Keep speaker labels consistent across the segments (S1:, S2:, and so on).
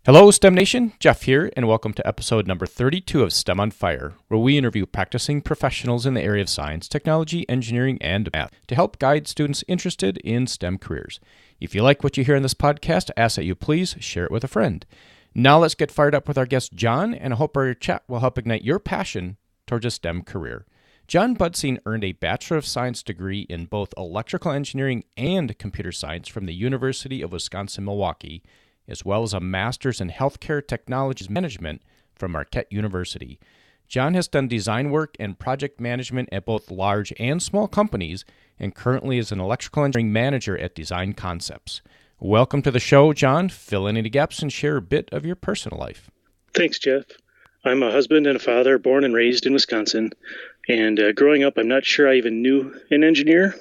S1: Hello, STEM Nation. Jeff here, and welcome to episode number 32 of STEM on Fire, where we interview practicing professionals in the area of science, technology, engineering, and math to help guide students interested in STEM careers. If you like what you hear in this podcast, I ask that you please share it with a friend. Now let's get fired up with our guest, Jon, and I hope our chat will help ignite your passion towards a STEM career. Jon Butzine earned a Bachelor of Science degree in both electrical engineering and computer science from the University of Wisconsin Milwaukee, as well as a Master's in Healthcare Technologies Management from Marquette University. Jon has done design work and project management at both large and small companies, and currently is an electrical engineering manager at Design Concepts. Welcome to the show, Jon. Fill in any gaps and share a bit of your personal life.
S2: Thanks, Jeff. I'm a husband and a father, born and raised in Wisconsin. And growing up, I'm not sure I even knew an engineer.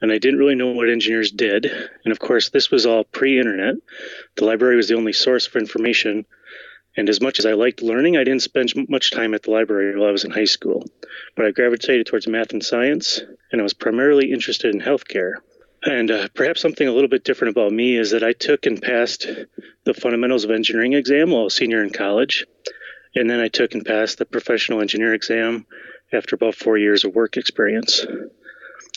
S2: And I didn't really know what engineers did. And of course, this was all pre-internet. The library was the only source for information. And as much as I liked learning, I didn't spend much time at the library while I was in high school. But I gravitated towards math and science, and I was primarily interested in healthcare. And perhaps something a little bit different about me is that I took and passed the Fundamentals of Engineering exam while a senior in college. And then I took and passed the Professional Engineer exam after about 4 years of work experience.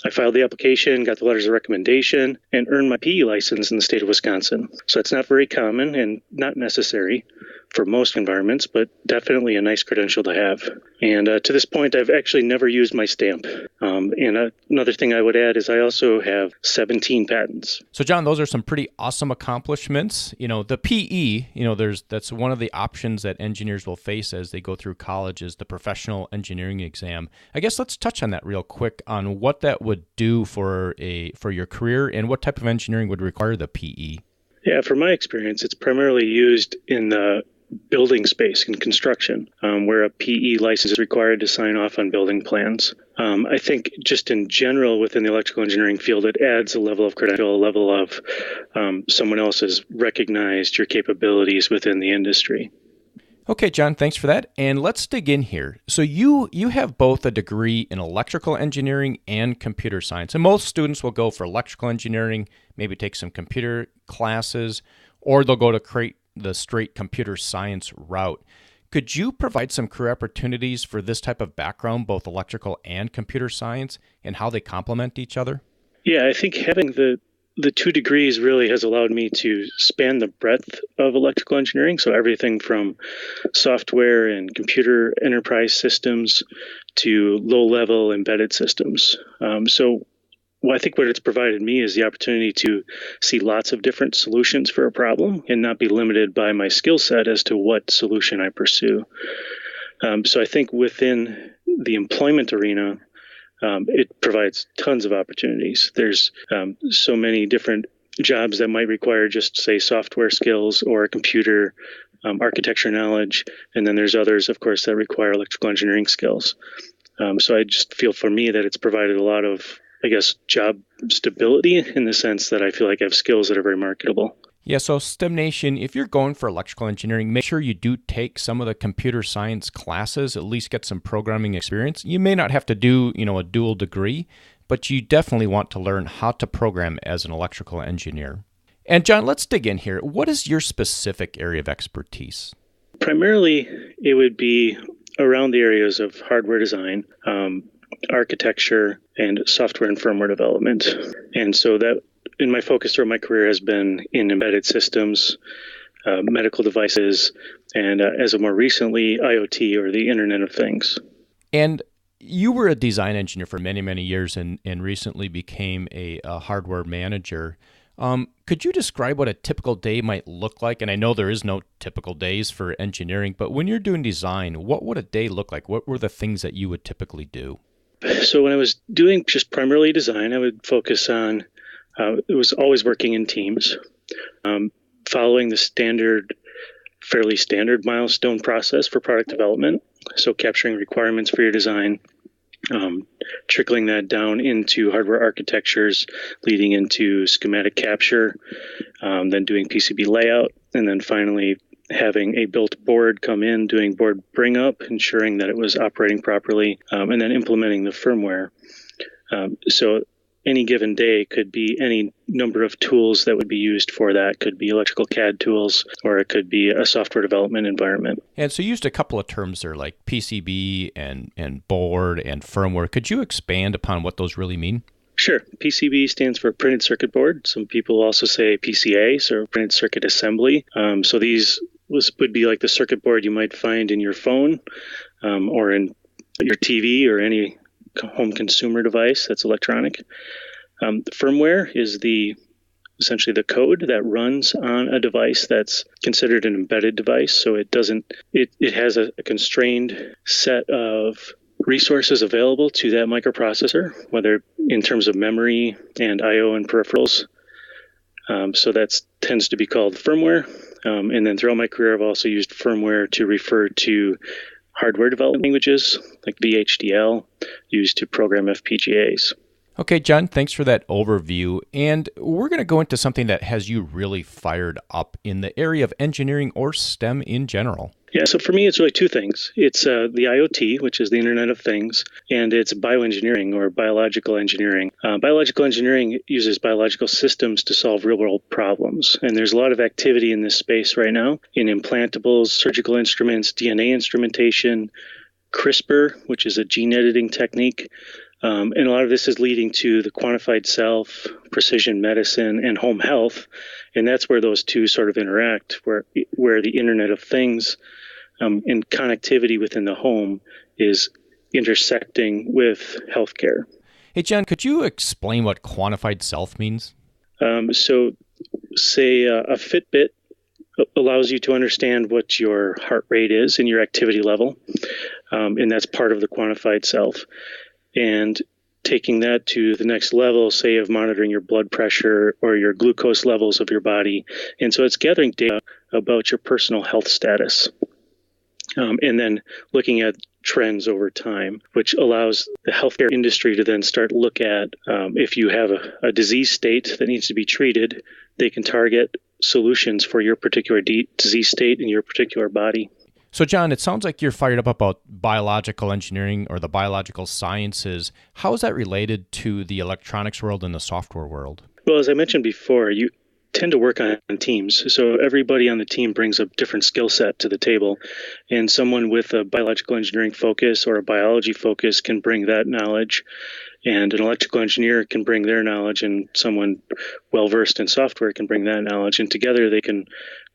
S2: I filed the application, got the letters of recommendation, and earned my PE license in the state of Wisconsin. So it's not very common and not necessary for most environments, but definitely a nice credential to have. And to this point, I've actually never used my stamp. And another thing I would add is I also have 17 patents.
S1: So, Jon, those are some pretty awesome accomplishments. The PE, that's one of the options that engineers will face as they go through college is the professional engineering exam. I guess let's touch on that real quick on what that would do for your career and what type of engineering would require the PE.
S2: Yeah, from my experience, it's primarily used in the building space in construction, where a PE license is required to sign off on building plans. I think just in general within the electrical engineering field, it adds a level of credential, a level of someone else has recognized your capabilities within the industry.
S1: Okay, Jon, thanks for that. And let's dig in here. So you have both a degree in electrical engineering and computer science. And most students will go for electrical engineering, maybe take some computer classes, or they'll go to create the straight computer science route. Could you provide some career opportunities for this type of background, both electrical and computer science, and how they complement each other?
S2: Yeah, I think having the two degrees really has allowed me to span the breadth of electrical engineering. So everything from software and computer enterprise systems to low-level embedded systems. I think what it's provided me is the opportunity to see lots of different solutions for a problem and not be limited by my skill set as to what solution I pursue. So I think within the employment arena, it provides tons of opportunities. There's so many different jobs that might require just, say, software skills or computer architecture knowledge. And then there's others, of course, that require electrical engineering skills. So I just feel for me that it's provided a lot of, job stability in the sense that I feel like I have skills that are very marketable.
S1: Yeah, so STEM Nation, if you're going for electrical engineering, make sure you do take some of the computer science classes, at least get some programming experience. You may not have to do, a dual degree, but you definitely want to learn how to program as an electrical engineer. And Jon, let's dig in here. What is your specific area of expertise?
S2: Primarily, it would be around the areas of hardware design, architecture, and software and firmware development. And so that in my focus throughout my career has been in embedded systems, medical devices, and as of more recently, IoT or the Internet of Things.
S1: And you were a design engineer for many, many years and recently became a hardware manager. Could you describe what a typical day might look like? And I know there is no typical days for engineering, but when you're doing design, what would a day look like? What were the things that you would typically do?
S2: So when I was doing just primarily design, I would focus on, it was always working in teams, following the fairly standard milestone process for product development. So capturing requirements for your design, trickling that down into hardware architectures, leading into schematic capture, then doing PCB layout, and then finally having a built board come in, doing board bring up, ensuring that it was operating properly, and then implementing the firmware. any given day could be any number of tools that would be used for that. It could be electrical CAD tools, or it could be a software development environment.
S1: And so you used a couple of terms there like PCB and board and firmware. Could you expand upon what those really mean?
S2: Sure. PCB stands for printed circuit board. Some people also say PCA, so printed circuit assembly. So these would be like the circuit board you might find in your phone or in your TV or any home consumer device that's electronic. The firmware is essentially the code that runs on a device that's considered an embedded device. So it has a constrained set of resources available to that microprocessor, whether in terms of memory and I/O and peripherals. So that tends to be called firmware. And then throughout my career, I've also used firmware to refer to hardware development languages like VHDL used to program FPGAs.
S1: Okay, Jon, thanks for that overview. And we're going to go into something that has you really fired up in the area of engineering or STEM in general.
S2: Yeah, so for me, it's really two things. It's the IoT, which is the Internet of Things, and it's bioengineering or biological engineering. Biological engineering uses biological systems to solve real-world problems, and there's a lot of activity in this space right now in implantables, surgical instruments, DNA instrumentation, CRISPR, which is a gene editing technique. And a lot of this is leading to the quantified self, precision medicine, and home health. And that's where those two sort of interact, where the Internet of Things and connectivity within the home is intersecting with healthcare.
S1: Hey, Jon, could you explain what quantified self means?
S2: So say a Fitbit allows you to understand what your heart rate is and your activity level. And that's part of the quantified self. And taking that to the next level, say of monitoring your blood pressure or your glucose levels of your body. And so it's gathering data about your personal health status. And then looking at trends over time, which allows the healthcare industry to then start look at if you have a disease state that needs to be treated, they can target solutions for your particular disease state in your particular body.
S1: So, Jon, it sounds like you're fired up about biological engineering or the biological sciences. How is that related to the electronics world and the software world?
S2: Well, as I mentioned before, you tend to work on teams. So everybody on the team brings a different skill set to the table. And someone with a biological engineering focus or a biology focus can bring that knowledge. And an electrical engineer can bring their knowledge, and someone well-versed in software can bring that knowledge. And together they can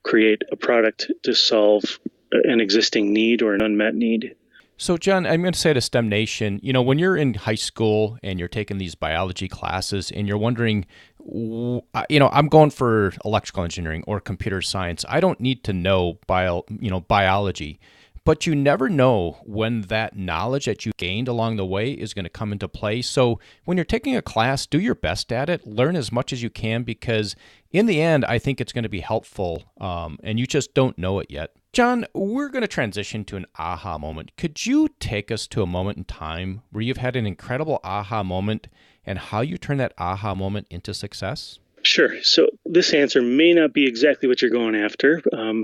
S2: create a product to solve an existing need or an unmet need.
S1: So, Jon, I'm going to say to STEM Nation, when you're in high school and you're taking these biology classes and you're wondering, I'm going for electrical engineering or computer science. I don't need to know biology. But you never know when that knowledge that you gained along the way is going to come into play. So when you're taking a class, do your best at it. Learn as much as you can, because in the end, I think it's going to be helpful, and you just don't know it yet. Jon, we're going to transition to an aha moment. Could you take us to a moment in time where you've had an incredible aha moment and how you turn that aha moment into success?
S2: Sure. So this answer may not be exactly what you're going after.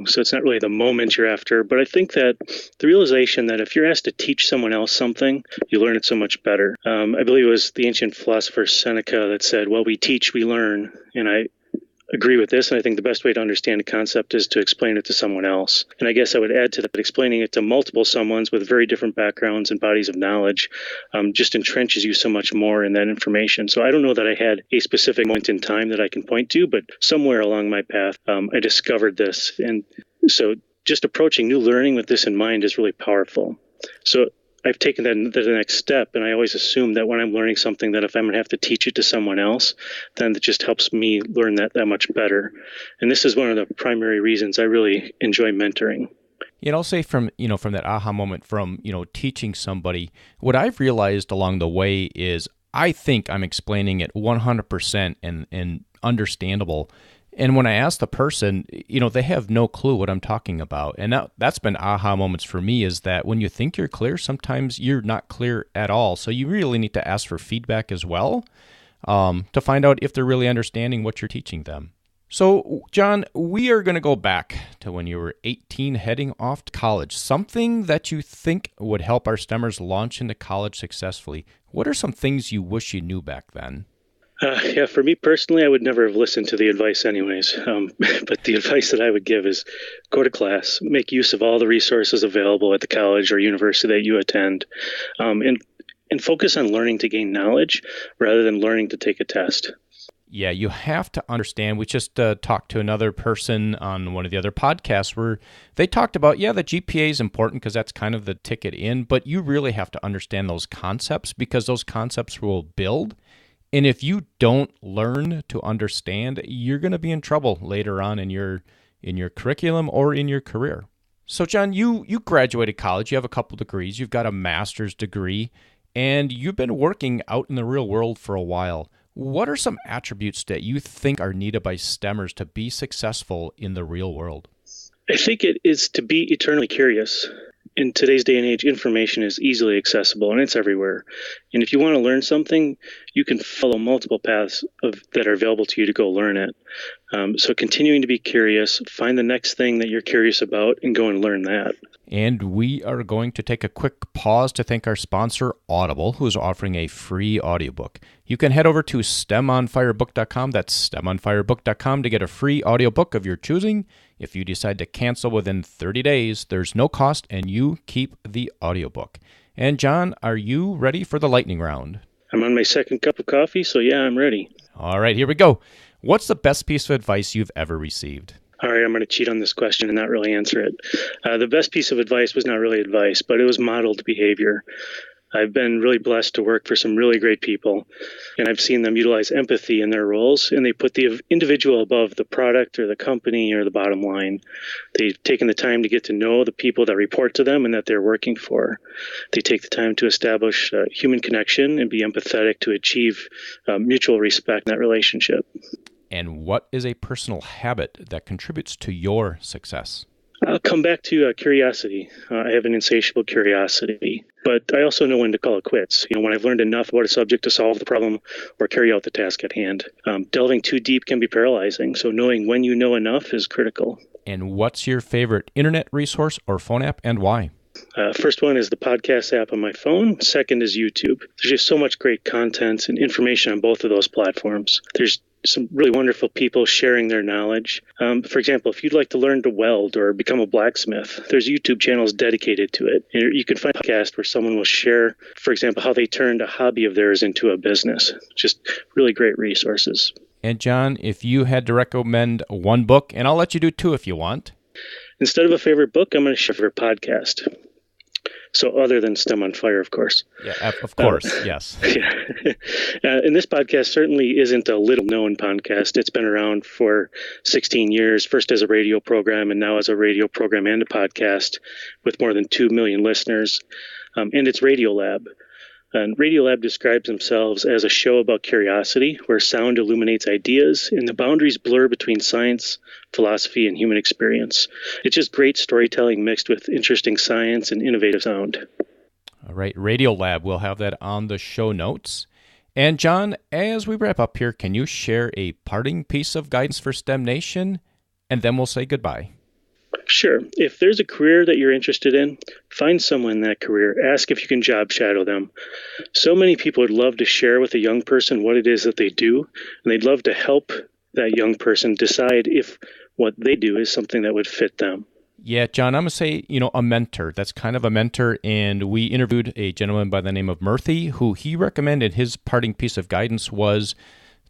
S2: So it's not really the moment you're after. But I think that the realization that if you're asked to teach someone else something, you learn it so much better. I believe it was the ancient philosopher Seneca that said, well, we teach, we learn. And I agree with this. And I think the best way to understand a concept is to explain it to someone else. And I guess I would add to that, explaining it to multiple someones with very different backgrounds and bodies of knowledge just entrenches you so much more in that information. So I don't know that I had a specific moment in time that I can point to, but somewhere along my path, I discovered this. And so just approaching new learning with this in mind is really powerful. So I've taken that to the next step, and I always assume that when I'm learning something, that if I'm going to have to teach it to someone else, then it just helps me learn that much better. And this is one of the primary reasons I really enjoy mentoring.
S1: I'll say from that aha moment from, teaching somebody, what I've realized along the way is I think I'm explaining it 100% and understandable. And when I ask the person, they have no clue what I'm talking about. And that's been aha moments for me, is that when you think you're clear, sometimes you're not clear at all. So you really need to ask for feedback as well to find out if they're really understanding what you're teaching them. So, Jon, we are going to go back to when you were 18 heading off to college. Something that you think would help our STEMers launch into college successfully. What are some things you wish you knew back then?
S2: Yeah, for me personally, I would never have listened to the advice anyways. But the advice that I would give is go to class, make use of all the resources available at the college or university that you attend, and focus on learning to gain knowledge rather than learning to take a test.
S1: Yeah, you have to understand. We just talked to another person on one of the other podcasts where they talked about, the GPA is important because that's kind of the ticket in, but you really have to understand those concepts because those concepts will build. And if you don't learn to understand, you're going to be in trouble later on in your curriculum or in your career. So, John, you graduated college. You have a couple degrees. You've got a master's degree, and you've been working out in the real world for a while. What are some attributes that you think are needed by STEMers to be successful in the real world?
S2: I think it is to be eternally curious. In today's day and age, information is easily accessible and it's everywhere. And if you want to learn something, you can follow multiple paths that are available to you to go learn it. So continuing to be curious, find the next thing that you're curious about and go and learn that.
S1: And we are going to take a quick pause to thank our sponsor, Audible, who is offering a free audiobook. You can head over to STEMOnFireBook.com. That's STEMOnFireBook.com to get a free audiobook of your choosing. If you decide to cancel within 30 days, there's no cost and you keep the audiobook. And John, are you ready for the lightning round?
S2: I'm on my second cup of coffee, so yeah, I'm ready.
S1: All right, here we go. What's the best piece of advice you've ever received?
S2: All right, I'm going to cheat on this question and not really answer it. The best piece of advice was not really advice, but it was modeled behavior. I've been really blessed to work for some really great people, and I've seen them utilize empathy in their roles, and they put the individual above the product or the company or the bottom line. They've taken the time to get to know the people that report to them and that they're working for. They take the time to establish a human connection and be empathetic to achieve mutual respect in that relationship.
S1: And what is a personal habit that contributes to your success?
S2: I'll come back to curiosity. I have an insatiable curiosity, but I also know when to call it quits. When I've learned enough about a subject to solve the problem or carry out the task at hand. Delving too deep can be paralyzing, so knowing when you know enough is critical.
S1: And what's your favorite internet resource or phone app and why?
S2: First one is the podcast app on my phone. Second is YouTube. There's just so much great content and information on both of those platforms. There's some really wonderful people sharing their knowledge. For example, if you'd like to learn to weld or become a blacksmith, there's YouTube channels dedicated to it. You can find a podcast where someone will share, for example, how they turned a hobby of theirs into a business. Just really great resources.
S1: And John, if you had to recommend one book, and I'll let you do two if you want.
S2: Instead of a favorite book, I'm going to share a favorite podcast. So other than STEM on Fire, of course.
S1: Yeah, of course, yes.
S2: Yeah. And this podcast certainly isn't a little-known podcast. It's been around for 16 years, first as a radio program and now as a radio program and a podcast with more than 2 million listeners. And it's Radiolab. And Radiolab describes themselves as a show about curiosity, where sound illuminates ideas and the boundaries blur between science, philosophy, and human experience. It's just great storytelling mixed with interesting science and innovative sound.
S1: All right, Radiolab, we'll have that on the show notes. And John, as we wrap up here, can you share a parting piece of guidance for STEM Nation? And then we'll say goodbye.
S2: Sure. If there's a career that you're interested in, find someone in that career. Ask if you can job shadow them. So many people would love to share with a young person what it is that they do, and they'd love to help that young person decide if what they do is something that would fit them.
S1: Yeah, John, I'm going to say, a mentor. That's kind of a mentor, and we interviewed a gentleman by the name of Murthy, who he recommended his parting piece of guidance was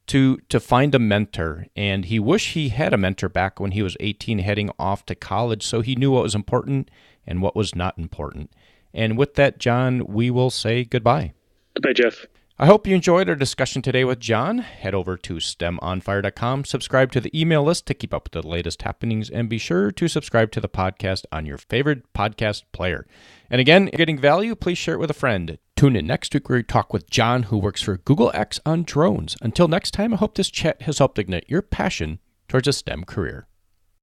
S1: to find a mentor, and he wished he had a mentor back when he was 18 heading off to college so he knew what was important and what was not important. And with that, John, we will say goodbye.
S2: Goodbye, Jeff.
S1: I hope you enjoyed our discussion today with John. Head over to STEMonfire.com, subscribe to the email list to keep up with the latest happenings, and be sure to subscribe to the podcast on your favorite podcast player. And again, if you're getting value, please share it with a friend. Tune in next week where we talk with John, who works for Google X on drones. Until next time, I hope this chat has helped ignite your passion towards a STEM career.